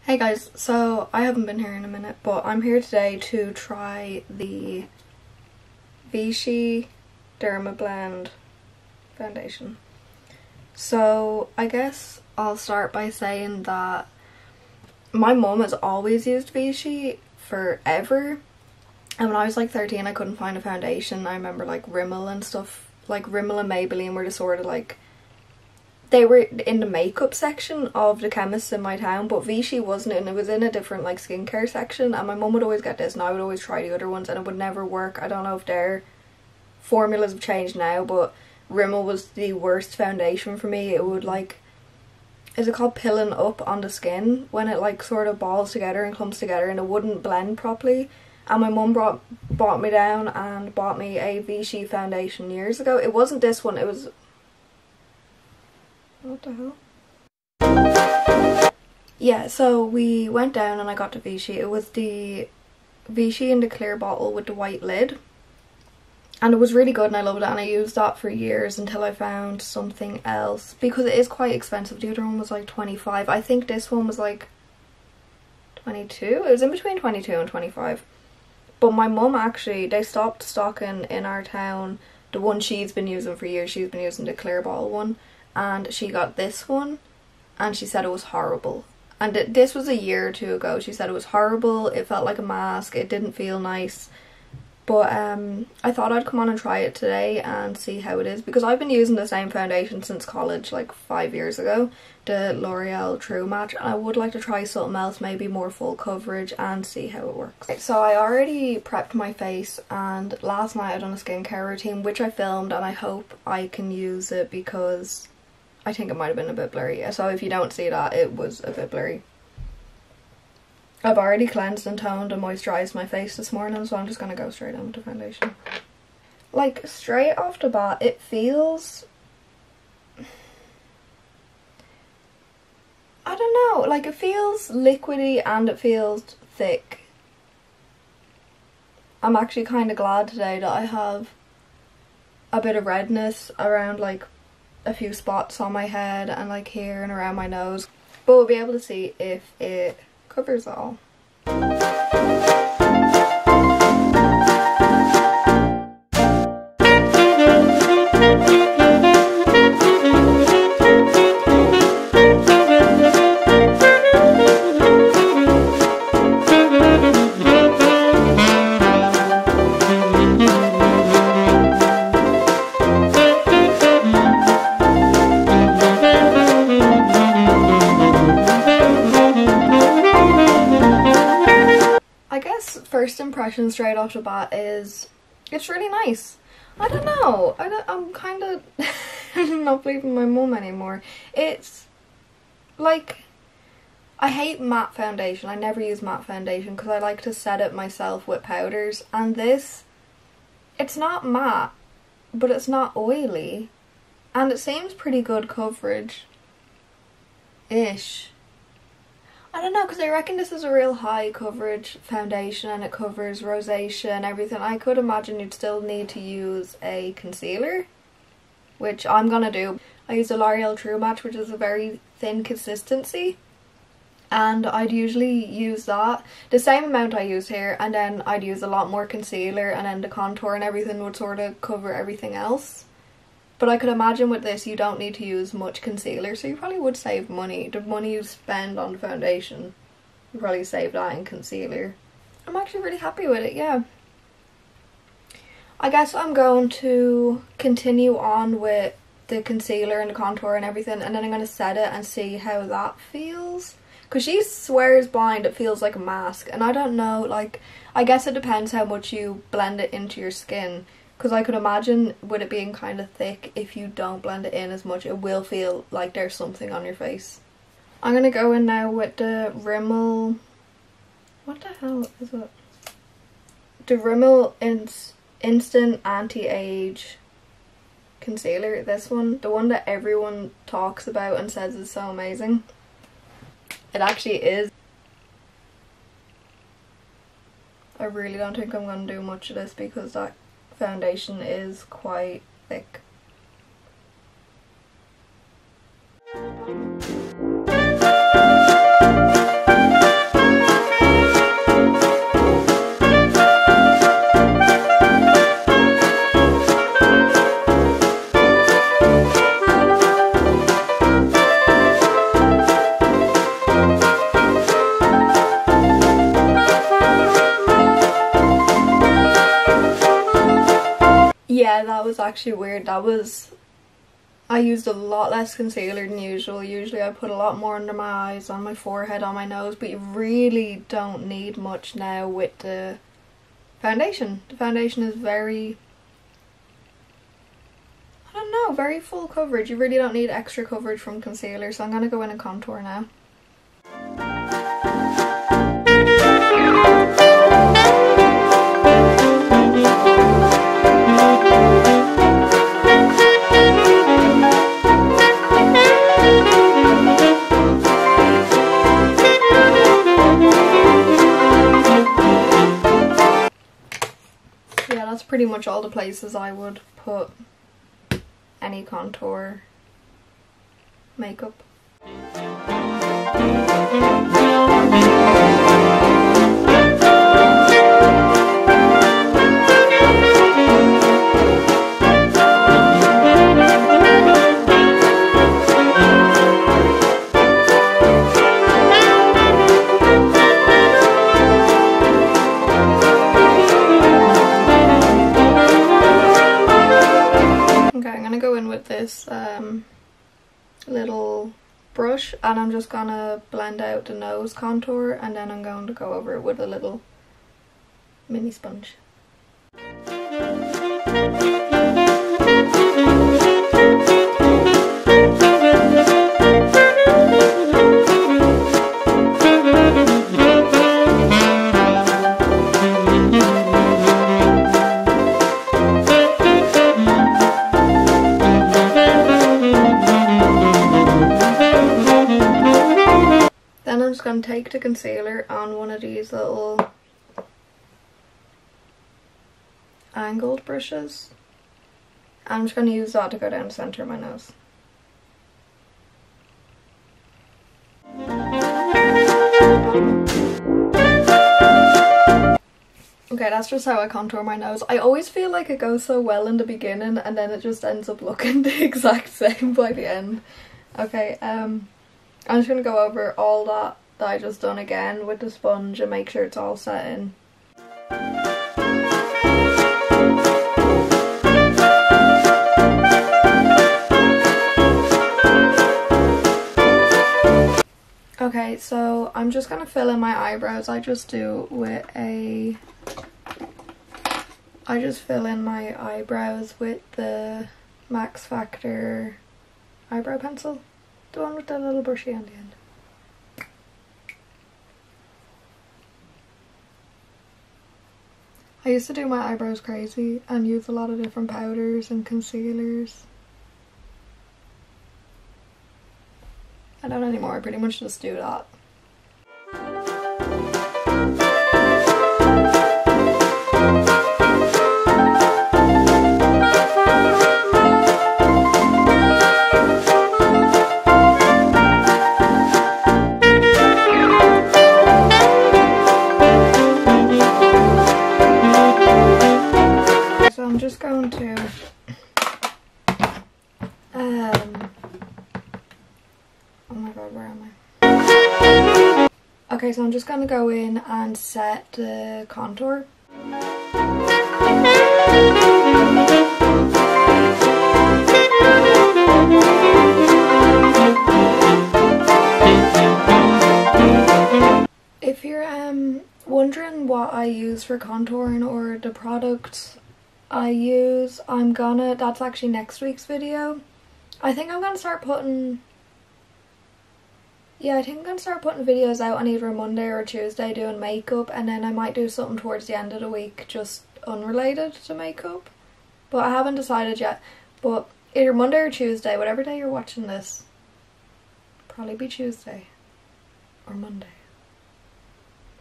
Hey guys, so I haven't been here in a minute, but I'm here today to try the Vichy Dermablend foundation. So I guess I'll start by saying that my mum has always used Vichy forever, and when I was like 13 I couldn't find a foundation. I remember like Rimmel and stuff, like Rimmel and Maybelline were the sort of like, they were in the makeup section of the chemists in my town, but Vichy wasn't, and it was in a different like skincare section, and my mum would always get this and I would always try the other ones and it would never work. I don't know if their formulas have changed now, but Rimmel was the worst foundation for me. It would like, is it called pilling up on the skin when it like sort of balls together and clumps together, and it wouldn't blend properly. And my mum brought me down and bought me a Vichy foundation years ago. It wasn't this one, it was, what the hell? Yeah, so we went down and I got the Vichy. It was the Vichy in the clear bottle with the white lid. And it was really good and I loved it, and I used that for years until I found something else, because it is quite expensive. The other one was like 25. I think this one was like 22. It was in between 22 and 25. But my mum actually, they stopped stocking in our town the one she's been using for years. She's been using the clear bottle one, and she got this one and she said it was horrible. And this was a year or two ago. She said it was horrible, it felt like a mask, it didn't feel nice. But I thought I'd come on and try it today and see how it is, because I've been using the same foundation since college, like 5 years ago, the L'Oreal True Match, and I would like to try something else, maybe more full coverage, and see how it works. Okay, so I already prepped my face, and last night I done a skincare routine which I filmed, and I hope I can use it because I think it might have been a bit blurry. So if you don't see that, it was a bit blurry. I've already cleansed and toned and moisturised my face this morning, so I'm just going to go straight on with the foundation. Like, straight off the bat, it feels, I don't know, like it feels liquidy and it feels thick. I'm actually kind of glad today that I have a bit of redness around like a few spots on my head and like here and around my nose, but we'll be able to see if it covers it all. First impression straight off the bat is it's really nice. I don't know, I'm kind of not believing my mum anymore. It's like, I hate matte foundation. I never use matte foundation because I like to set it myself with powders, and this, it's not matte but it's not oily, and it seems pretty good coverage ish. I don't know, because I reckon this is a real high coverage foundation and it covers rosacea and everything. I could imagine you'd still need to use a concealer, which I'm gonna do. I use the L'Oreal True Match, which is a very thin consistency, and I'd usually use that, the same amount I use here, and then I'd use a lot more concealer, and then the contour and everything would sort of cover everything else. But I could imagine with this you don't need to use much concealer, so you probably would save money. The money you spend on the foundation, you probably save that in concealer. I'm actually really happy with it, yeah. I guess I'm going to continue on with the concealer and the contour and everything, and then I'm going to set it and see how that feels. Because she swears blind it feels like a mask, and I don't know, like, I guess it depends how much you blend it into your skin. Because I could imagine with it being kind of thick, if you don't blend it in as much, it will feel like there's something on your face. I'm going to go in now with the Rimmel, what the hell is it? The Rimmel Instant Anti-Age Concealer, this one. The one that everyone talks about and says is so amazing. It actually is. I really don't think I'm going to do much of this because that foundation is quite thick. that was actually weird. I used a lot less concealer than usual. Usually I put a lot more under my eyes, on my forehead, on my nose, but you really don't need much now with the foundation. The foundation is very, I don't know, very full coverage. You really don't need extra coverage from concealer, so I'm going to go in and contour now. That's pretty much all the places I would put any contour makeup. This little brush, and I'm just gonna blend out the nose contour, and then I'm going to go over it with a little mini sponge. Going to take the concealer on one of these little angled brushes. I'm just going to use that to go down the centre of my nose. Okay, that's just how I contour my nose. I always feel like it goes so well in the beginning and then it just ends up looking the exact same by the end. Okay, I'm just going to go over all that I just done again with the sponge and make sure it's all set in. Okay, so I'm just gonna fill in my eyebrows. I just fill in my eyebrows with the Max Factor eyebrow pencil, the one with the little brushy on the end. I used to do my eyebrows crazy and use a lot of different powders and concealers. I don't anymore, I pretty much just do that. I'm just going to oh my god, where am I? Okay, so I'm just going to go in and set the contour. If you're wondering what I use for contouring or the products I use, that's actually next week's video. I think I'm gonna start putting videos out on either Monday or Tuesday doing makeup, and then I might do something towards the end of the week just unrelated to makeup, but I haven't decided yet. But either Monday or Tuesday, whatever day you're watching this, probably be Tuesday or Monday,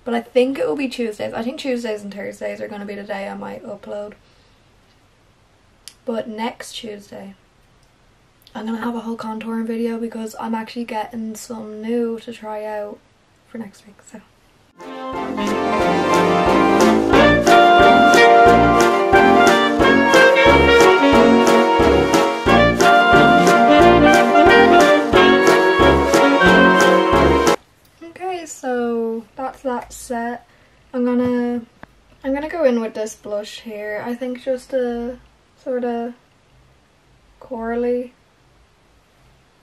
but I think it will be Tuesdays. I think Tuesdays and Thursdays are going to be the day I might upload. But next Tuesday, I'm going to have a whole contouring video because I'm actually getting some new to try out for next week, so. Okay, so that's that set. I'm gonna go in with this blush here. I think just a sort of corally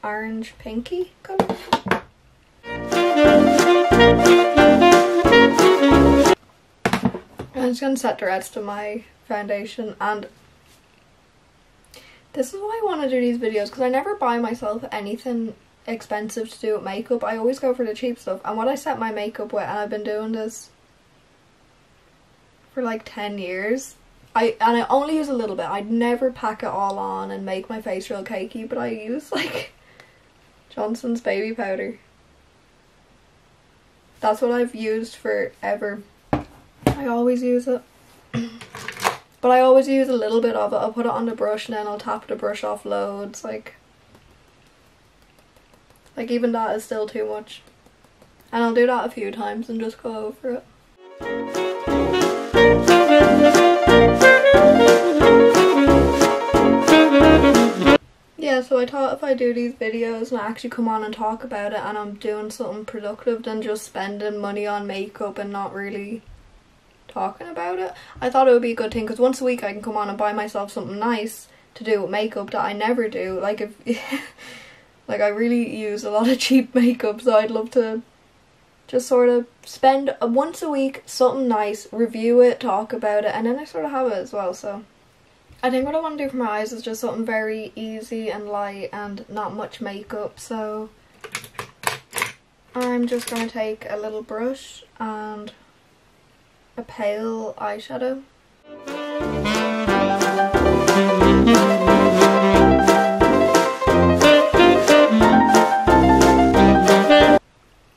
orange pinky colour. I'm just going to set the rest of my foundation, and this is why I want to do these videos, because I never buy myself anything expensive to do with makeup. I always go for the cheap stuff, and what I set my makeup with, and I've been doing this for like 10 years, I only use a little bit. I'd never pack it all on and make my face real cakey, but I use like Johnson's baby powder. That's what I've used forever. I always use it. But I always use a little bit of it. I'll put it on the brush and then I'll tap the brush off loads. Like even that is still too much. And I'll do that a few times and just go over it. Yeah, so I thought if I do these videos and I actually come on and talk about it and I'm doing something productive than just spending money on makeup and not really talking about it, I thought it would be a good thing, because once a week I can come on and buy myself something nice to do with makeup that I never do. Like if like I really use a lot of cheap makeup, so I'd love to just sort of spend once a week something nice, review it, talk about it, and then I sort of have it as well. So I think what I want to do for my eyes is just something very easy and light and not much makeup. So I'm just going to take a little brush and a pale eyeshadow.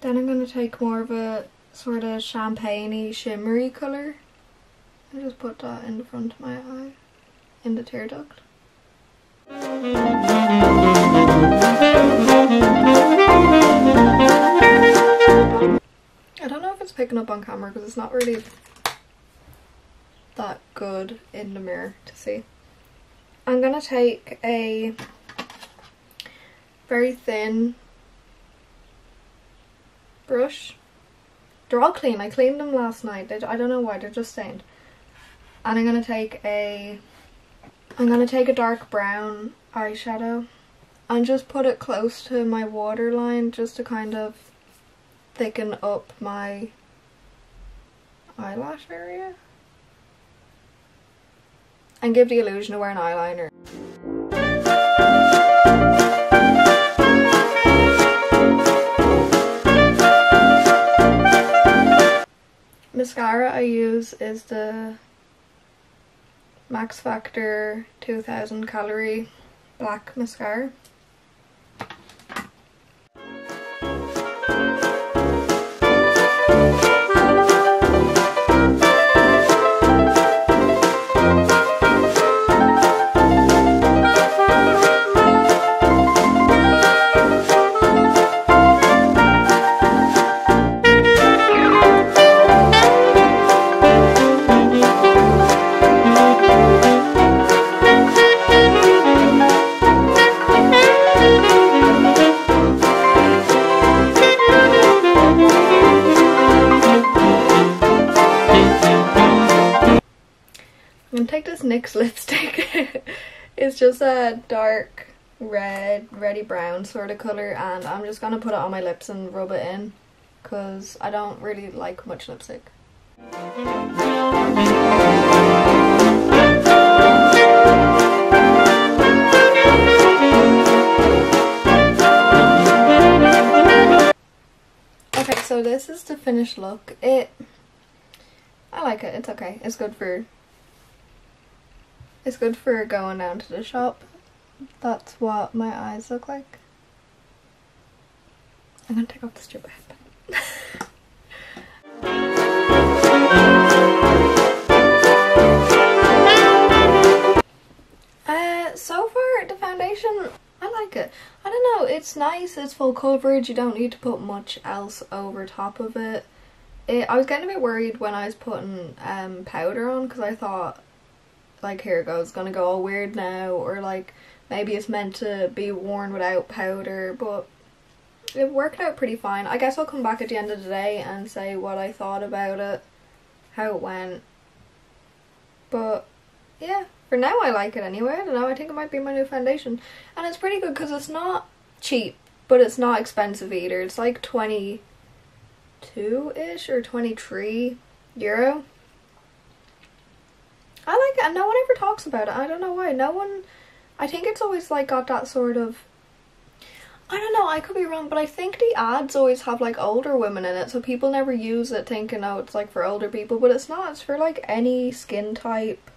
Then I'm going to take more of a sort of champagne-y shimmery colour and just put that in the front of my eye, in the tear duct. I don't know if it's picking up on camera because it's not really that good in the mirror to see. I'm gonna take a very thin brush. They're all clean. I cleaned them last night. I don't know why, they're just stained. And I'm gonna take a dark brown eyeshadow and just put it close to my waterline just to kind of thicken up my eyelash area and give the illusion of wearing eyeliner. Mascara I use is the Max Factor 2000 calorie black mascara. Take this NYX lipstick. It's just a dark red, reddy brown sort of colour, and I'm just gonna put it on my lips and rub it in because I don't really like much lipstick. Okay, so this is the finished look. I like it. It's okay. It's good for going down to the shop. That's what my eyes look like. I'm gonna take off the stupid headband. So far the foundation, I like it. I don't know, it's nice, it's full coverage, you don't need to put much else over top of it. I was getting a bit worried when I was putting powder on, because I thought, like, here it goes, it's gonna go all weird now, or like maybe it's meant to be worn without powder, but it worked out pretty fine. I guess I'll come back at the end of the day and say what I thought about it, how it went. But yeah, For now I like it anyway. I don't know, I think it might be my new foundation. And it's pretty good because it's not cheap, but it's not expensive either. It's like 22-ish or 23 euro. I like it and no one ever talks about it. I don't know why. No one, I think it's always like got that sort of, I don't know, I could be wrong, but I think the ads always have like older women in it, so people never use it thinking, oh, it's like for older people, but it's not. It's for like any skin type.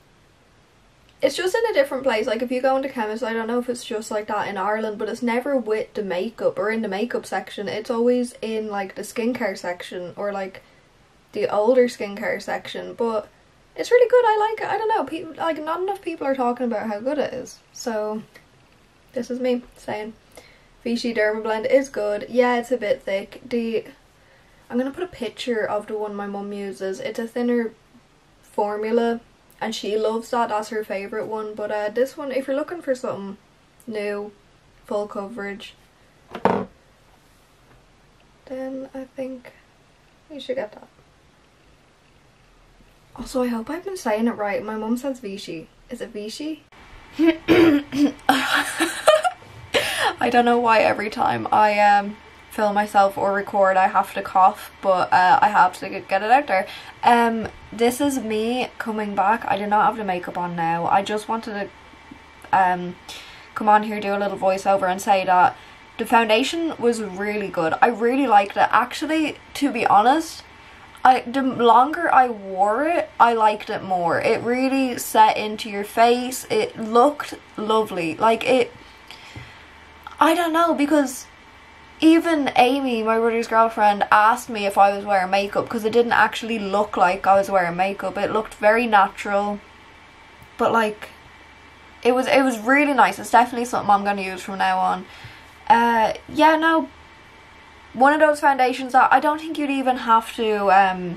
It's just in a different place. Like if you go into chemists, I don't know if it's just like that in Ireland, but it's never with the makeup or in the makeup section. It's always in like the skincare section or like the older skincare section, but it's really good. I like it. I don't know, people, like not enough people are talking about how good it is, so this is me saying Vichy Dermablend is good. Yeah, it's a bit thick. I'm gonna put a picture of the one my mum uses. It's a thinner formula and she loves that. That's her favourite one. But this one, if you're looking for something new, full coverage, then I think you should get that. Also, I hope I've been saying it right. My mum says Vichy. Is it Vichy? I don't know why every time I film myself or record I have to cough, but I have to get it out there. This is me coming back. I do not have the makeup on now. I just wanted to come on here, do a little voiceover and say that the foundation was really good. I really liked it. Actually, to be honest, the longer I wore it, I liked it more. It really set into your face. It looked lovely. Like it, I don't know, because even Amy, my brother's girlfriend, asked me if I was wearing makeup because it didn't actually look like I was wearing makeup. It looked very natural, but like it was really nice. It's definitely something I'm going to use from now on. Yeah, no, one of those foundations that I don't think you'd even have to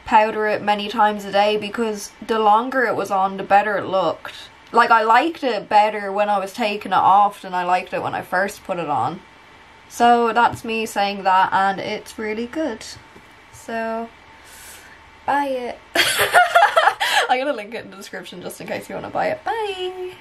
powder it many times a day, because the longer it was on, the better it looked. Like, I liked it better when I was taking it off than I liked it when I first put it on. So that's me saying that, and it's really good. So buy it. I'm gonna link it in the description just in case you want to buy it. Bye!